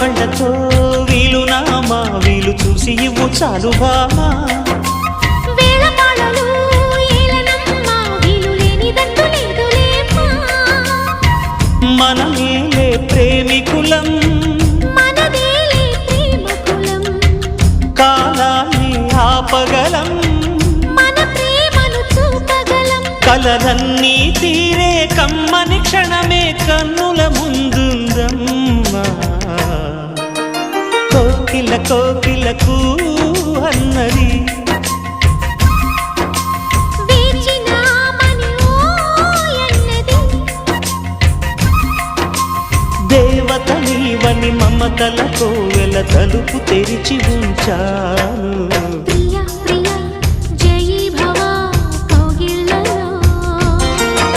కళ్ళతో వీలు నామా వీలు చూసి ఇవ్వు చాలు భామా మనమేలే ప్రేమికులం కాలాన్ని ఆపగలం కలలన్నీ తీరే కమ్మని క్షణమే కన్నుల ముందుందమ్మా కోకిల కోకిలకు అన్నది దేవత నీవని మమతల కోవెల తలుపు తెరిచి ఉంచాను.